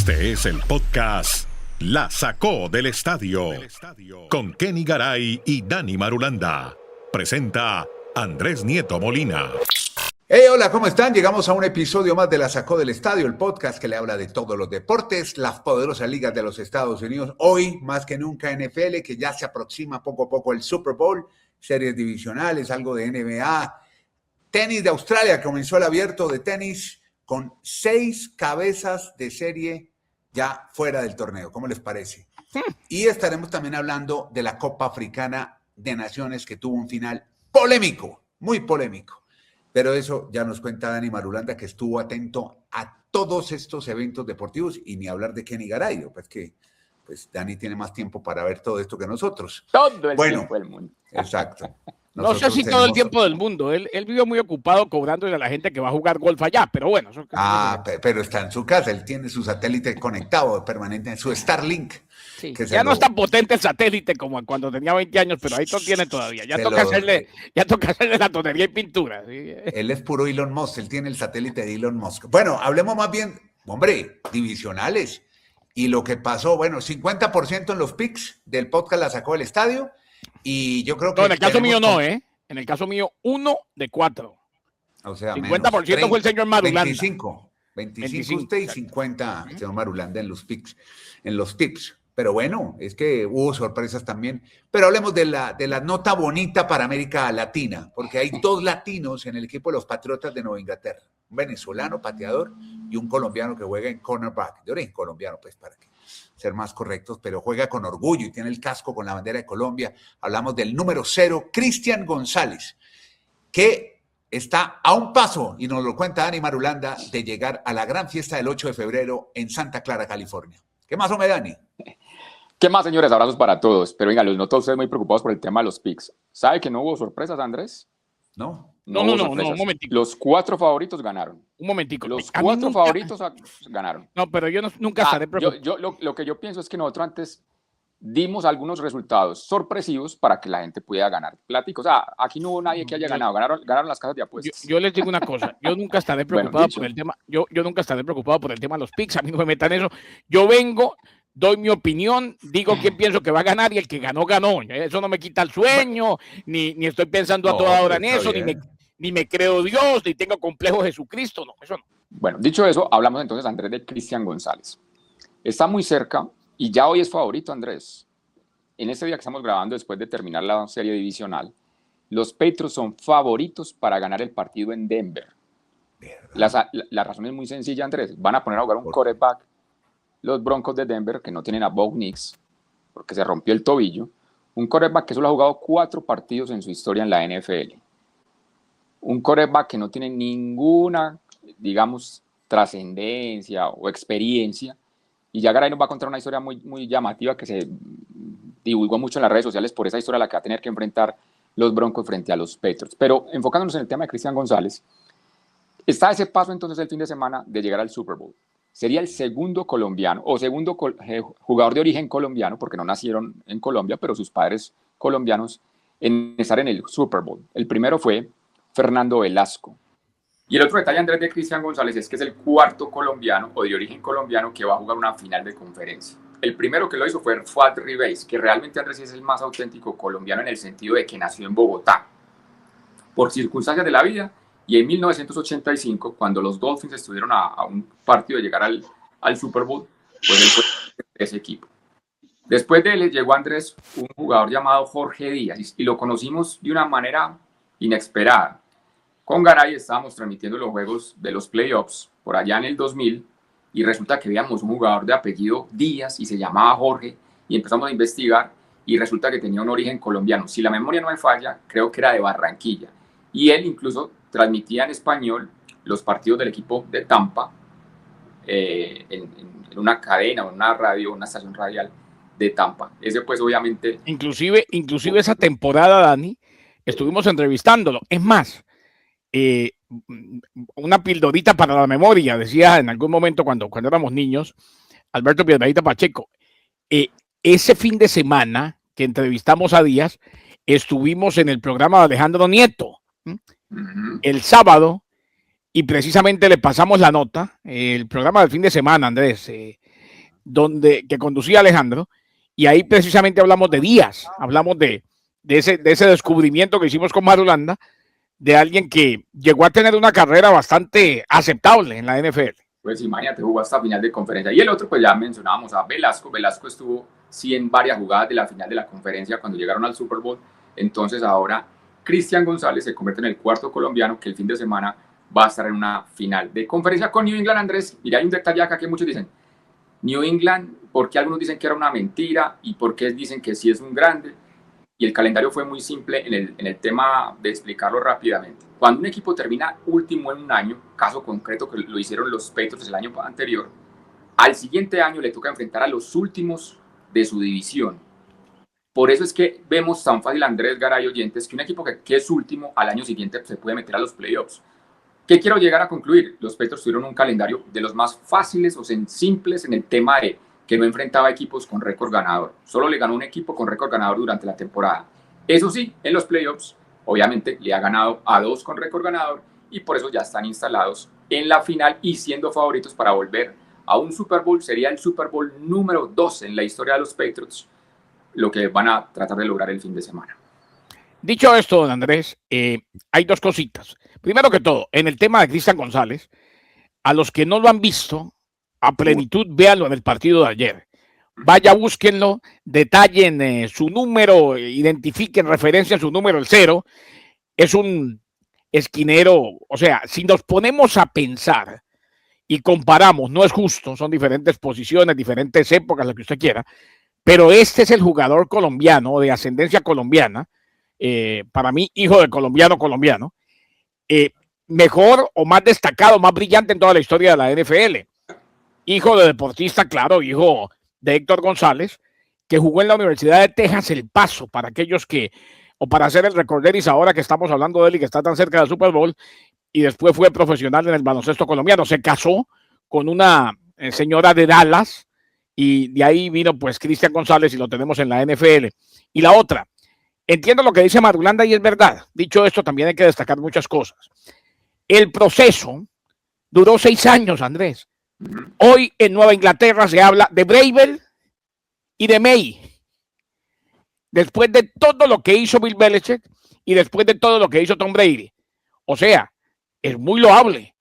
Este es el podcast La Sacó del Estadio con Kenny Garay y Dani Marulanda. Presenta Andrés Nieto Molina. Hey, hola, ¿cómo están? Llegamos a un episodio más de La Sacó del Estadio, el podcast que le habla de todos los deportes, las poderosas ligas de los Estados Unidos. Hoy, más que nunca, NFL, que ya se aproxima poco a poco el Super Bowl, series divisionales, algo de NBA, tenis de Australia, comenzó el abierto de tenis con 6 cabezas de serie ya fuera del torneo. ¿Cómo les parece? Y estaremos también hablando de la Copa Africana de Naciones, que tuvo un final polémico, muy polémico. Pero eso ya nos cuenta Dani Marulanda, que estuvo atento a todos estos eventos deportivos, y ni hablar de Kenny Garay, pues que Dani tiene más tiempo para ver todo esto que nosotros. Todo el tiempo del mundo. Exacto. No sé si todo el tiempo del mundo. Él vive muy ocupado cobrándole a la gente que va a jugar golf allá, pero bueno. Pero está en su casa, él tiene su satélite conectado permanente, su Starlink. Sí, ya no es tan potente el satélite como cuando tenía 20 años, pero ahí lo tiene todavía. Ya toca hacerle la tonería y pintura. ¿Sí? Él es puro Elon Musk, él tiene el satélite de Elon Musk. Bueno, hablemos más bien, hombre, divisionales. Y lo que pasó, bueno, 50% en los picks del podcast La Sacó del Estadio. Y yo creo que... No, en el caso mío no, ¿eh? En el caso mío, 1 de 4. O sea, 50% menos, fue el señor Marulanda. 25 usted y 50 el señor Marulanda en los picks, en los tips. Pero bueno, es que hubo sorpresas también. Pero hablemos de la nota bonita para América Latina, porque hay 2 latinos en el equipo de los Patriotas de Nueva Inglaterra. Un venezolano pateador y un colombiano que juega en cornerback. De origen colombiano, pues, para que ser más correctos, pero juega con orgullo y tiene el casco con la bandera de Colombia. Hablamos del número 0, Cristian González, que está a un paso, y nos lo cuenta Dani Marulanda, de llegar a la gran fiesta del 8 de febrero en Santa Clara, California. ¿Qué más, hombre, Dani? ¿Qué más, señores? Abrazos para todos. Pero venga, los noto a ustedes muy preocupados por el tema de los picks. ¿Sabe que no hubo sorpresas, Andrés? No, un momentico. Los 4 favoritos ganaron. Un momentico. Los 4 favoritos ganaron. No, pero yo nunca estaré preocupado. Lo que yo pienso es que nosotros antes dimos algunos resultados sorpresivos para que la gente pudiera ganar pláticos. O sea, aquí no hubo nadie que haya ganado. Ganaron las casas de apuestas. Yo les digo una cosa. Yo nunca estaré preocupado por el tema. Yo nunca estaré preocupado por el tema de los picks. A mí no me metan eso. Yo vengo, doy mi opinión, digo quién pienso que va a ganar, y el que ganó, ganó. Eso no me quita el sueño, ni estoy pensando a toda hora en eso, ni me creo Dios, ni tengo complejo de Jesucristo. No, eso no. Bueno, dicho eso, hablamos entonces, Andrés, de Cristian González. Está muy cerca y ya hoy es favorito, Andrés. En este día que estamos grabando, después de terminar la serie divisional, los Patriots son favoritos para ganar el partido en Denver. La razón es muy sencilla, Andrés. Van a poner a jugar un quarterback los Broncos de Denver, que no tienen a Bo Nix, porque se rompió el tobillo. Un quarterback que solo ha jugado 4 partidos en su historia en la NFL. Un quarterback que no tiene ninguna, digamos, trascendencia o experiencia. Y ya Garay nos va a contar una historia muy, muy llamativa que se divulgó mucho en las redes sociales por esa historia a la que va a tener que enfrentar los Broncos frente a los Patriots. Pero enfocándonos en el tema de Cristian González, está ese paso entonces el fin de semana de llegar al Super Bowl. Sería el segundo colombiano o segundo jugador de origen colombiano, porque no nacieron en Colombia, pero sus padres colombianos, en estar en el Super Bowl. El primero fue Fernando Velasco. Y el otro detalle, Andrés, de Cristian González es que es el 4º colombiano o de origen colombiano que va a jugar una final de conferencia. El primero que lo hizo fue Fuad Ribéis, que realmente, Andrés, es el más auténtico colombiano en el sentido de que nació en Bogotá. Por circunstancias de la vida. Y en 1985, cuando los Dolphins estuvieron a un partido de llegar al Super Bowl, pues él fue de ese equipo. Después de él llegó, Andrés, un jugador llamado Jorge Díaz, y lo conocimos de una manera inesperada. Con Garay estábamos transmitiendo los juegos de los playoffs por allá en el 2000, y resulta que veíamos un jugador de apellido Díaz y se llamaba Jorge, y empezamos a investigar, y resulta que tenía un origen colombiano. Si la memoria no me falla, creo que era de Barranquilla. Y él incluso transmitía en español los partidos del equipo de Tampa en una cadena, una radio, una estación radial de Tampa. Ese pues obviamente... Inclusive esa temporada, Dani, estuvimos entrevistándolo. Es más, una pildorita para la memoria, decía en algún momento cuando éramos niños, Alberto Piedradita Pacheco. Ese fin de semana que entrevistamos a Díaz, estuvimos en el programa de Alejandro Nieto. El sábado, y precisamente le pasamos la nota, el programa del fin de semana, Andrés, que conducía Alejandro, y ahí precisamente hablamos de Díaz, hablamos de ese descubrimiento que hicimos con Marulanda, de alguien que llegó a tener una carrera bastante aceptable en la NFL. Pues imagínate, jugó hasta final de conferencia. Y el otro, pues ya mencionábamos a Velasco. Velasco estuvo sí en varias jugadas de la final de la conferencia cuando llegaron al Super Bowl. Entonces ahora Cristian González se convierte en el cuarto colombiano que el fin de semana va a estar en una final de conferencia con New England. Andrés, mira, hay un detalle acá que muchos dicen, New England, ¿por qué algunos dicen que era una mentira? ¿Y por qué dicen que sí es un grande? Y el calendario fue muy simple en el tema de explicarlo rápidamente. Cuando un equipo termina último en un año, caso concreto que lo hicieron los Patriots el año anterior, al siguiente año le toca enfrentar a los últimos de su división. Por eso es que vemos tan fácil, Andrés Garay, oyentes, que un equipo que es último al año siguiente se puede meter a los playoffs. ¿Qué quiero llegar a concluir? Los Patriots tuvieron un calendario de los más fáciles o simples en el tema de que no enfrentaba equipos con récord ganador. Solo le ganó un equipo con récord ganador durante la temporada. Eso sí, en los playoffs, obviamente, le ha ganado a 2 con récord ganador y por eso ya están instalados en la final y siendo favoritos para volver a un Super Bowl. Sería el Super Bowl número 2 en la historia de los Patriots, lo que van a tratar de lograr el fin de semana. Dicho esto, don Andrés, hay 2 cositas. Primero que todo, en el tema de Cristian González, a los que no lo han visto a plenitud, véanlo en el partido de ayer. Vaya, búsquenlo, detallen su número, identifiquen, referencia a su número, el 0. Es un esquinero, o sea, si nos ponemos a pensar y comparamos, no es justo, son diferentes posiciones, diferentes épocas, lo que usted quiera, pero este es el jugador colombiano, de ascendencia colombiana, para mí, hijo de colombiano, mejor o más destacado, más brillante en toda la historia de la NFL. Hijo de deportista, claro, hijo de Héctor González, que jugó en la Universidad de Texas El Paso, para aquellos que, o para hacer el recorderis ahora que estamos hablando de él y que está tan cerca del Super Bowl, y después fue profesional en el baloncesto colombiano. Se casó con una señora de Dallas, y de ahí vino pues Cristian González y lo tenemos en la NFL. Y la otra, entiendo lo que dice Marulanda y es verdad. Dicho esto, también hay que destacar muchas cosas. El proceso duró 6 años, Andrés. Hoy en Nueva Inglaterra se habla de Bravel y de May. Después de todo lo que hizo Bill Belichick y después de todo lo que hizo Tom Brady. O sea, es muy loable.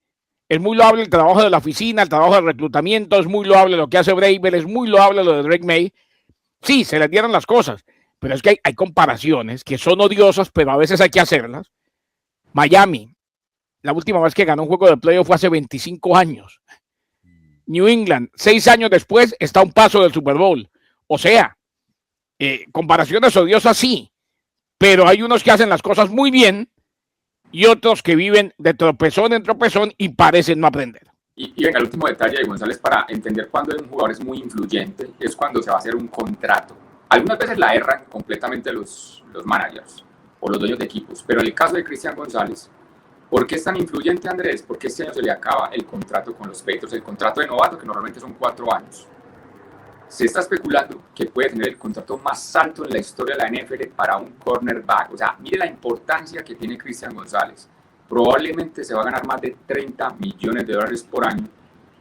Es muy loable el trabajo de la oficina, el trabajo de reclutamiento, es muy loable lo que hace Bravel, es muy loable lo de Drake May. Sí, se les dieron las cosas, pero es que hay comparaciones que son odiosas, pero a veces hay que hacerlas. Miami, la última vez que ganó un juego de playoff fue hace 25 años. New England, 6 años después, está a un paso del Super Bowl. O sea, comparaciones odiosas sí, pero hay unos que hacen las cosas muy bien y otros que viven de tropezón en tropezón y parecen no aprender. Y venga, el último detalle de González para entender cuándo un jugador es muy influyente es cuando se va a hacer un contrato. Algunas veces la erran completamente los managers o los dueños de equipos, pero en el caso de Cristian González, ¿por qué es tan influyente, Andrés? Porque este año se le acaba el contrato con los Patriots, el contrato de novato, que normalmente son 4 años. Se está especulando que puede tener el contrato más alto en la historia de la NFL para un cornerback. O sea, mire la importancia que tiene Cristian González. Probablemente se va a ganar más de $30 millones por año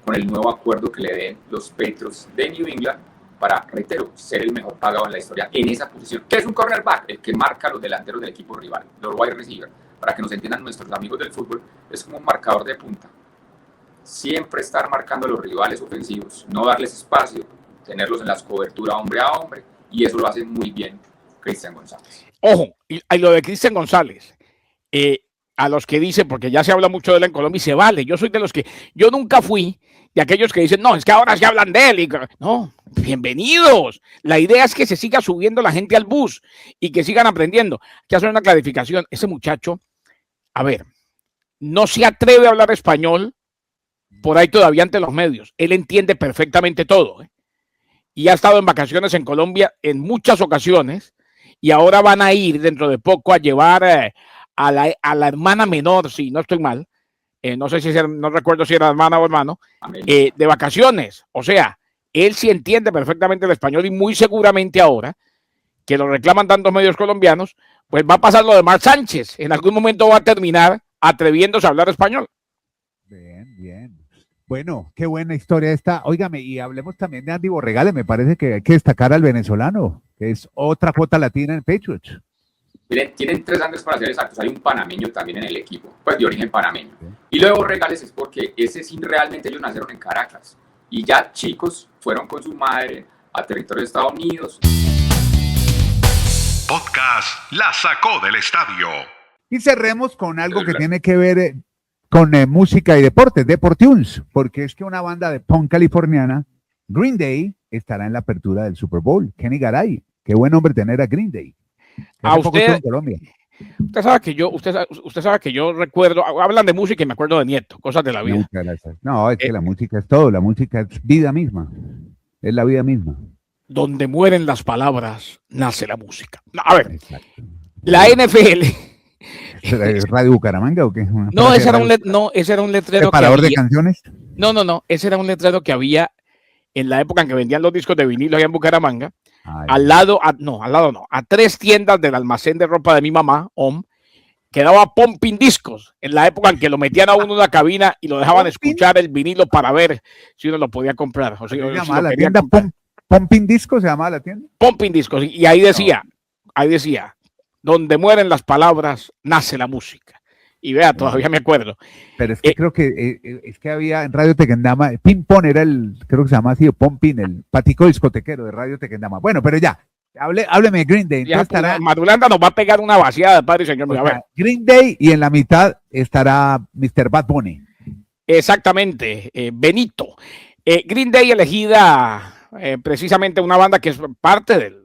con el nuevo acuerdo que le den los Patriots de New England para, reitero, ser el mejor pagado en la historia en esa posición. ¿Qué es un cornerback? El que marca a los delanteros del equipo rival, los wide receivers. Para que nos entiendan nuestros amigos del fútbol, es como un marcador de punta. Siempre estar marcando a los rivales ofensivos, no darles espacio, tenerlos en las coberturas hombre a hombre, y eso lo hace muy bien Cristian González. Ojo, y lo de Cristian González, a los que dicen, porque ya se habla mucho de él en Colombia y se vale, yo soy de los que, yo nunca fui de aquellos que dicen, no, es que ahora se hablan de él, y, no, bienvenidos, la idea es que se siga subiendo la gente al bus y que sigan aprendiendo. Hay que hacer una clarificación, ese muchacho, a ver, no se atreve a hablar español por ahí todavía ante los medios, él entiende perfectamente todo, y ha estado en vacaciones en Colombia en muchas ocasiones, y ahora van a ir dentro de poco a llevar a la hermana menor, si no estoy mal, no sé si no recuerdo si era hermana o hermano, de vacaciones. O sea, él sí entiende perfectamente el español y muy seguramente ahora que lo reclaman tantos medios colombianos, pues va a pasar lo de Marc Sánchez. En algún momento va a terminar atreviéndose a hablar español. Bien, bien. Bueno, qué buena historia esta. Óigame, y hablemos también de Andy Borregales. Me parece que hay que destacar al venezolano, que es otra cuota latina en Patriots. Tienen 3 Andrés para ser exactos. Hay un panameño también en el equipo, pues de origen panameño. Y luego Borregales es porque ese sí realmente ellos nacieron en Caracas. Y ya chicos fueron con su madre a territorio de Estados Unidos. Podcast La Sacó del Estadio. Y cerremos con algo que tiene que ver con música y deportes, Deportunes, porque es que una banda de punk californiana, Green Day, estará en la apertura del Super Bowl. Kenny Garay, qué buen hombre tener a Green Day. A usted, en Colombia. Usted sabe que yo recuerdo, hablan de música y me acuerdo de Nieto, cosas de la vida. No, es que la música es todo, la música es vida misma, es la vida misma. Donde mueren las palabras, nace la música. A ver, exacto. La NFL... ¿Radio Bucaramanga o qué? No, ese era un letrero. ¿Separador de canciones? No, ese era un letrero que había en la época en que vendían los discos de vinilo allá en Bucaramanga. A 3 tiendas del almacén de ropa de mi mamá, quedaba Pumping Discos, en la época en que lo metían a uno en una cabina y lo dejaban escuchar el vinilo para ver si uno lo podía comprar. O sea, la tienda Pumping Discos se llamaba la tienda. Pumping Discos, y ahí decía, donde mueren las palabras, nace la música. Y vea, todavía me acuerdo. Pero es que creo que es que había en Radio Tequendama, Pimpón era creo que se llama así, Pompín, el patico discotequero de Radio Tequendama. Bueno, pero ya, hábleme de Green Day. Marulanda nos va a pegar una vaciada, padre y señor. A ver. Green Day, y en la mitad estará Mr. Bad Bunny. Exactamente, Benito. Green Day elegida precisamente una banda que es parte del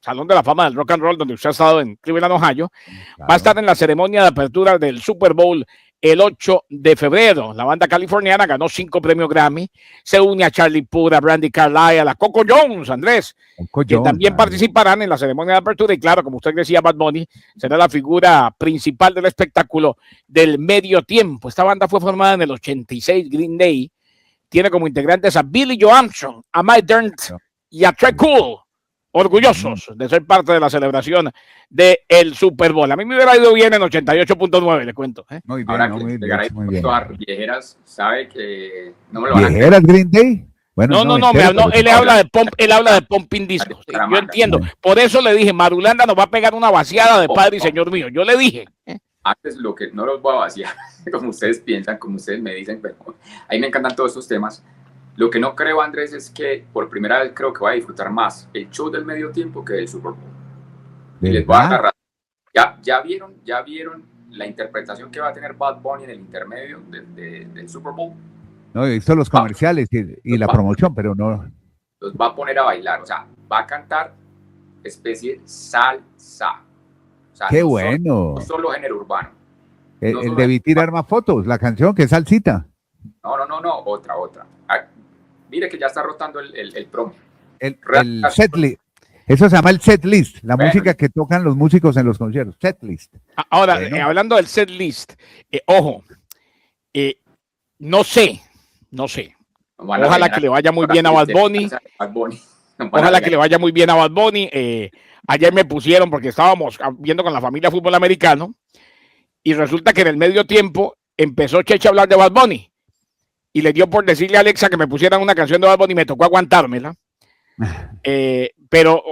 Salón de la Fama del Rock and Roll, donde usted ha estado en Cleveland, Ohio, claro. Va a estar en la ceremonia de apertura del Super Bowl el 8 de febrero. La banda californiana ganó 5 premios Grammy, se une a Charlie Puth, a Brandy Carlile, a Coco Jones, Andrés, que también participarán en la ceremonia de apertura. Y claro, como usted decía, Bad Bunny será la figura principal del espectáculo del medio tiempo. Esta banda fue formada en el 86, Green Day. Tiene como integrantes a Billy Joe Armstrong, a Mike Dirnt y a Trey Cool. Orgullosos de ser parte de la celebración del Super Bowl. A mí me hubiera ido bien en 88.9, le cuento. Muy bien, ahora muy bien. Viejeras, sabe que no me lo van a ¿Viejeras Green Day? Bueno, él habla de Pumping Discos. Yo entiendo. Por eso le dije, Marulanda nos va a pegar una vaciada de padre y señor mío. Yo le dije. Antes lo que no los voy a vaciar, como ustedes piensan, como ustedes me dicen, pero a mí me encantan todos estos temas. Lo que no creo, Andrés, es que por primera vez creo que voy a disfrutar más el show del medio tiempo que el Super Bowl. Y les voy a agarrar. ¿Ya vieron la interpretación que va a tener Bad Bunny en el intermedio del Super Bowl? No, he visto los comerciales y la promoción, pero no. Los va a poner a bailar, o sea, va a cantar especie salsa. O sea, ¡qué bueno! No solo género urbano. El debí tirar más fotos, la canción que es salsita. No, otra. Mire que ya está rotando el promo. El setlist. Eso se llama el setlist, la música que tocan los músicos en los conciertos. Setlist. Ahora, hablando del setlist, ojo, no sé. Ojalá que le vaya muy bien a Bad Bunny. Ojalá que le vaya muy bien a Bad Bunny. Ayer me pusieron, porque estábamos viendo con la familia fútbol americano, y resulta que en el medio tiempo empezó Cheche a hablar de Bad Bunny. Y le dio por decirle a Alexa que me pusieran una canción de Bad Bunny y me tocó aguantármela. Pero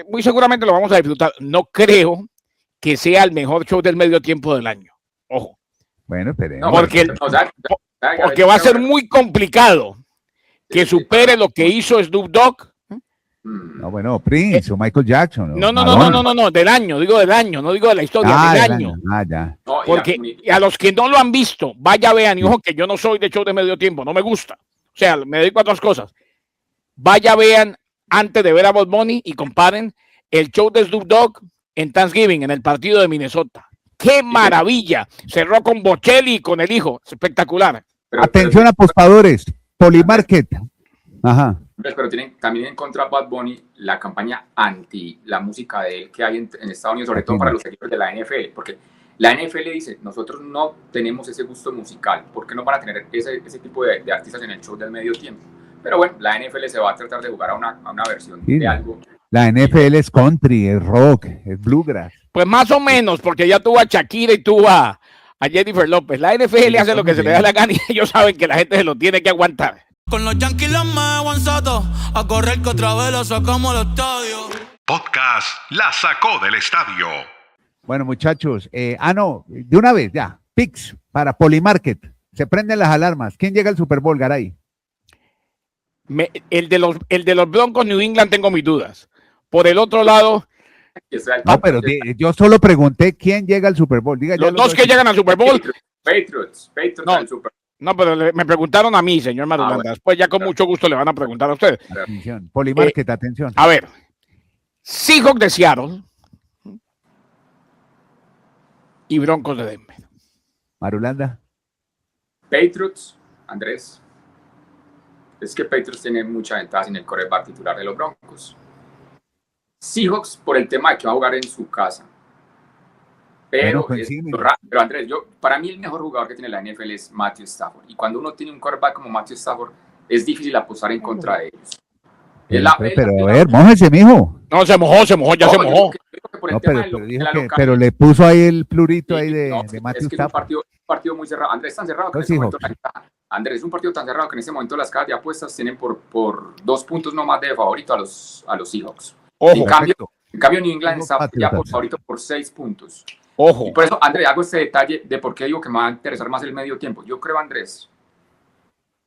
muy seguramente lo vamos a disfrutar. No creo que sea el mejor show del medio tiempo del año. Ojo. Bueno, esperemos. Porque va a ser muy complicado que supere lo que hizo Snoop Dogg. No, bueno, Prince o Michael Jackson. No, del año, digo del año, no digo de la historia, del año. Ya. Porque a los que no lo han visto, vaya vean, y ojo que yo no soy de show de medio tiempo, no me gusta. O sea, me dedico a otras cosas. Vaya vean antes de ver a Bad Bunny y comparen el show de Snoop Dogg en Thanksgiving, en el partido de Minnesota. ¡Qué maravilla! Cerró con Bocelli y con el hijo. Espectacular. Atención, apostadores. Polymarket. Ajá. Pero tienen también en contra Bad Bunny la campaña anti la música de él que hay en Estados Unidos, sobre todo para los seguidores de la NFL, porque la NFL dice, nosotros no tenemos ese gusto musical, ¿por qué no van a tener ese tipo de artistas en el show del medio tiempo? Pero bueno, la NFL se va a tratar de jugar a una versión de algo. La NFL es country, es rock, es bluegrass. Pues más o menos, porque ya tuvo a Shakira y tuvo a a Jennifer López. La NFL hace lo que se le da la gana y ellos saben que la gente se lo tiene que aguantar. Con los Yankees los me Soto, a correr que otra vez lo sacamos al estadio. Podcast La Sacó del Estadio. Bueno, muchachos, no, de una vez ya, picks para Polymarket. Se prenden las alarmas. ¿Quién llega al Super Bowl, Garay? El de los Broncos New England tengo mis dudas. Por el otro lado... No, pero yo solo pregunté quién llega al Super Bowl. Diga los dos que llegan al Super Bowl. Patriots no, al Super Bowl. No, pero me preguntaron a mí, señor Marulanda. Bueno. Después ya con mucho gusto le van a preguntar a ustedes. Atención, Polymarket, atención. A ver, Seahawks de Seattle y Broncos de Denver. Marulanda. Patriots, Andrés. Es que Patriots tiene mucha ventaja sin el quarterback titular de los Broncos. Seahawks por el tema de que va a jugar en su casa. Pero, pero Andrés, para mí el mejor jugador que tiene la NFL es Matthew Stafford. Y cuando uno tiene un quarterback como Matthew Stafford, es difícil apostar en contra de ellos. Pero a ver, mójese, mijo. No, se mojó, se mojó. No, pero le puso ahí el plurito ahí de Matthew Stafford. Es un partido muy cerrado. Andrés, tan cerrado que en ese momento Andrés, es un partido tan cerrado que en ese momento las casas de apuestas tienen por 2 puntos no más de favorito a los Seahawks. Ojo, en cambio, New England está ya por favorito por 6 puntos. Ojo. Y por eso, Andrés, hago este detalle de por qué digo que me va a interesar más el medio tiempo. Yo creo, Andrés,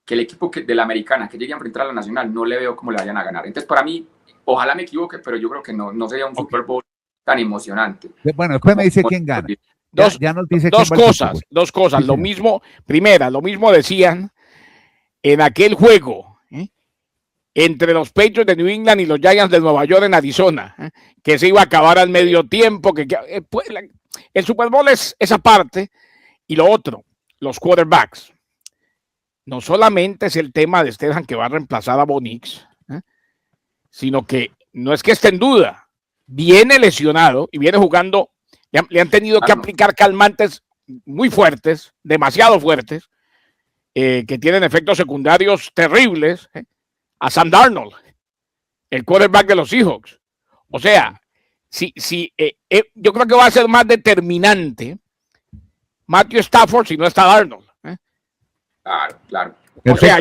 que el equipo de la americana que llegue a enfrentar a la nacional no le veo cómo le vayan a ganar. Entonces, para mí, ojalá me equivoque, pero yo creo que no sería un Super Bowl tan emocionante. Bueno, después me dice quién gana. Ya nos dice dos cosas. Lo mismo decían en aquel juego entre los Patriots de New England y los Giants de Nueva York en Arizona, que se iba a acabar al medio tiempo, el Super Bowl es esa parte. Y lo otro, los quarterbacks. No solamente es el tema de Stefan que va a reemplazar a Bo Nix, sino que no es que esté en duda, viene lesionado y viene jugando, le han tenido que aplicar calmantes muy fuertes, demasiado fuertes, que tienen efectos secundarios terribles, a Sam Darnold, el quarterback de los Seahawks. O sea, yo creo que va a ser más determinante Matthew Stafford si no está Darnold. Claro. O sea,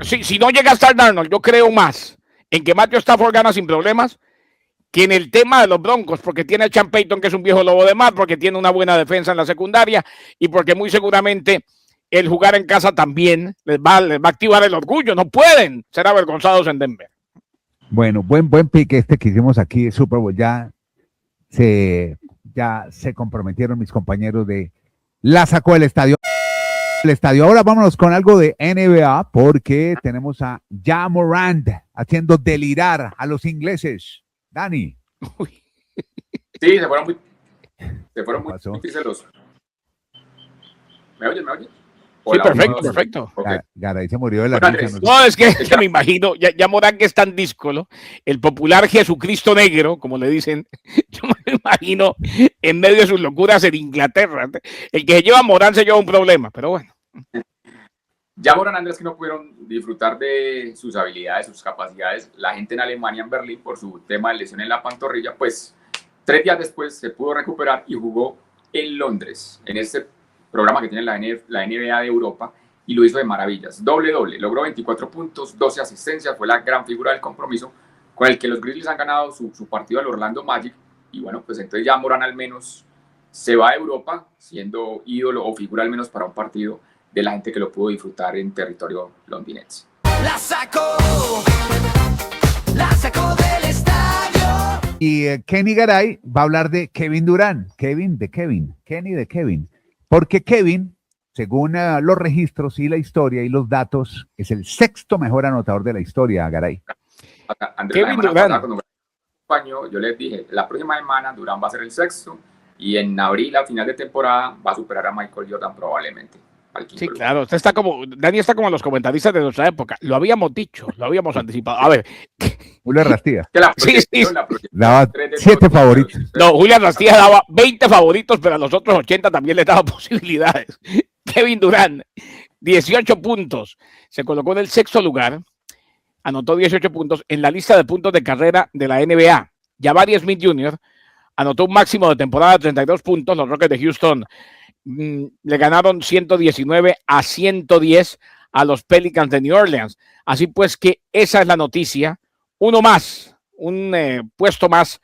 si no llega a estar Darnold, yo creo más en que Matthew Stafford gana sin problemas que en el tema de los Broncos, porque tiene a Sean Payton, que es un viejo lobo de mar, porque tiene una buena defensa en la secundaria y porque muy seguramente el jugar en casa también les va a activar el orgullo. No pueden ser avergonzados en Denver. Bueno, buen pick que hicimos aquí de Super Bowl. Ya se comprometieron mis compañeros de La Sacó del Estadio. Ahora vámonos con algo de NBA porque tenemos a Ja Morant haciendo delirar a los ingleses. Dani. Sí, se fueron muy celosos. ¿Me oyes? Hola, sí, perfecto. Okay. Garay se murió de la risa. No, es que me imagino, ya Morán, que es tan díscolo, el popular Jesucristo negro, como le dicen, yo me imagino en medio de sus locuras en Inglaterra. El que se lleva a Morán se lleva un problema, pero bueno. Ya Morán, Andrés, que no pudieron disfrutar de sus habilidades, sus capacidades, la gente en Alemania, en Berlín, por su tema de lesión en la pantorrilla, pues 3 días después se pudo recuperar y jugó en Londres, en este programa que tiene la NBA de Europa, y lo hizo de maravillas. Doble, logró 24 puntos, 12 asistencias, fue la gran figura del compromiso con el que los Grizzlies han ganado su partido al Orlando Magic, y bueno, pues entonces ya Morán al menos se va a Europa siendo ídolo o figura al menos para un partido de la gente que lo pudo disfrutar en territorio londinense. La sacó del estadio. Y Kenny Garay va a hablar de Kevin Durant, Kenny de Kevin. Porque Kevin, según los registros y la historia y los datos, es el 6º mejor anotador de la historia, Garay. Andrés, Kevin Durant. Yo les dije, la próxima semana Durant va a ser el 6º y en abril, a final de temporada, va a superar a Michael Jordan probablemente. Sí, claro, Dani está como los comentaristas de nuestra época. Lo habíamos dicho, lo habíamos anticipado. A ver. Julián Rastía. Sí. Daba 7 favoritos. No, Julián Rastía daba 20 favoritos, pero a los otros 80 también les daba posibilidades. Kevin Durant, 18 puntos. Se colocó en el 6º lugar. Anotó 18 puntos en la lista de puntos de carrera de la NBA. Jabari Smith Jr. anotó un máximo de temporada de 32 puntos. Los Rockets de Houston le ganaron 119-110 a los Pelicans de New Orleans. Así pues que esa es la noticia. Uno más, un puesto más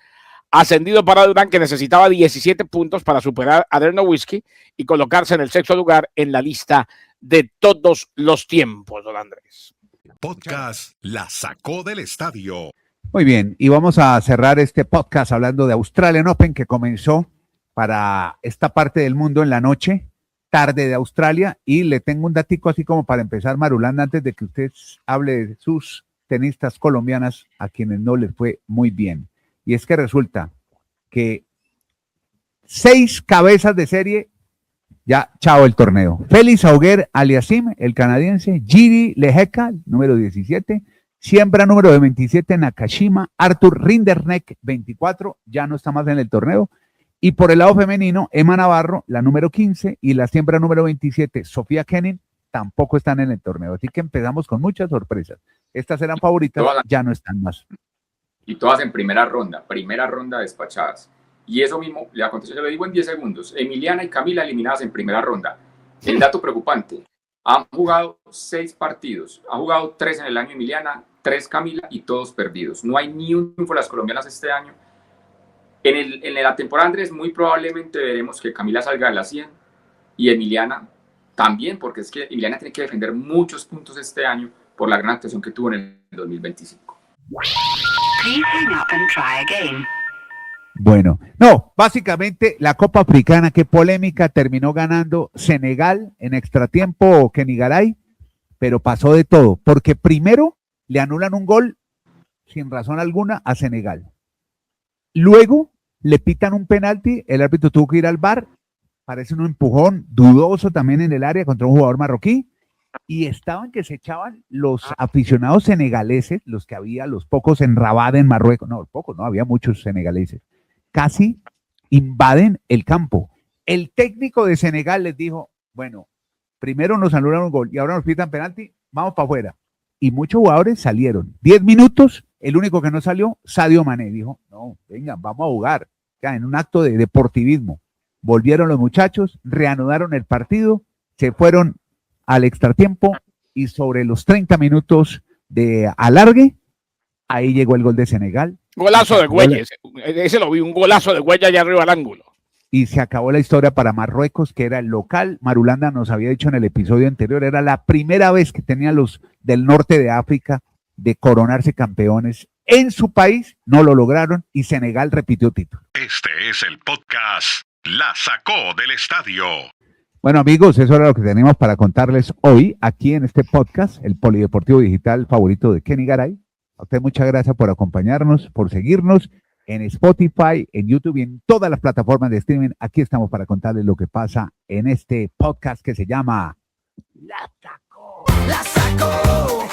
ascendido para Durant, que necesitaba 17 puntos para superar a Dirk Nowitzki y colocarse en el sexto lugar en la lista de todos los tiempos, don Andrés. Podcast La Sacó del Estadio. Muy bien, y vamos a cerrar este podcast hablando de Australian Open, que comenzó para esta parte del mundo en la noche, tarde de Australia, y le tengo un datico así como para empezar, Marulanda, antes de que usted hable de sus tenistas colombianas a quienes no les fue muy bien. Y es que resulta que 6 cabezas de serie, ya chao el torneo. Félix Auger-Aliassime, el canadiense, Giri Lehecka, número 17, siembra número 27 Nakashima, Arthur Rinderknecht, 24, ya no está más en el torneo. Y por el lado femenino, Emma Navarro, la número 15, y la siembra número 27, Sofía Kenin, tampoco están en el torneo. Así que empezamos con muchas sorpresas. Estas eran favoritas, ya no están más. Y todas en primera ronda despachadas. Y eso mismo le aconteció, yo le digo en 10 segundos, Emiliana y Camila eliminadas en primera ronda. El dato preocupante, han jugado 6 partidos, ha jugado 3 en el año Emiliana, 3 Camila y todos perdidos. No hay ni un triunfo de las colombianas este año. En la temporada, Andrés, muy probablemente veremos que Camila salga de la 100 y Emiliana también, porque es que Emiliana tiene que defender muchos puntos este año por la gran actuación que tuvo en el 2025. Bueno, no, básicamente la Copa Africana, qué polémica, terminó ganando Senegal en extratiempo, Kenny Garay, pero pasó de todo, porque primero le anulan un gol sin razón alguna a Senegal. Luego le pitan un penalti, el árbitro tuvo que ir al VAR, parece un empujón dudoso también en el área contra un jugador marroquí, y estaban que se echaban los aficionados senegaleses, los que había, los pocos en Rabat, en Marruecos, no, pocos, no, había muchos senegaleses, casi invaden el campo. El técnico de Senegal les dijo, bueno, primero nos anulan un gol y ahora nos pitan penalti, vamos para afuera. Y muchos jugadores salieron. 10 minutos, el único que no salió, Sadio Mané, dijo, no, vengan, vamos a jugar, ya, en un acto de deportivismo. Volvieron los muchachos, reanudaron el partido, se fueron al extratiempo y sobre los 30 minutos de alargue, ahí llegó el gol de Senegal. Golazo de Güelle, ese lo vi, un golazo de Güelle allá arriba al ángulo. Y se acabó la historia para Marruecos, que era el local. Marulanda nos había dicho en el episodio anterior, era la primera vez que tenían los del norte de África de coronarse campeones en su país, no lo lograron y Senegal repitió título. Este es el podcast La Sacó del Estadio. Bueno, amigos, eso era lo que tenemos para contarles hoy aquí en este podcast, el polideportivo digital favorito de Kenny Garay. A usted muchas gracias por acompañarnos, por seguirnos en Spotify, en YouTube y en todas las plataformas de streaming. Aquí estamos para contarles lo que pasa en este podcast que se llama La Sacó. La Sacó.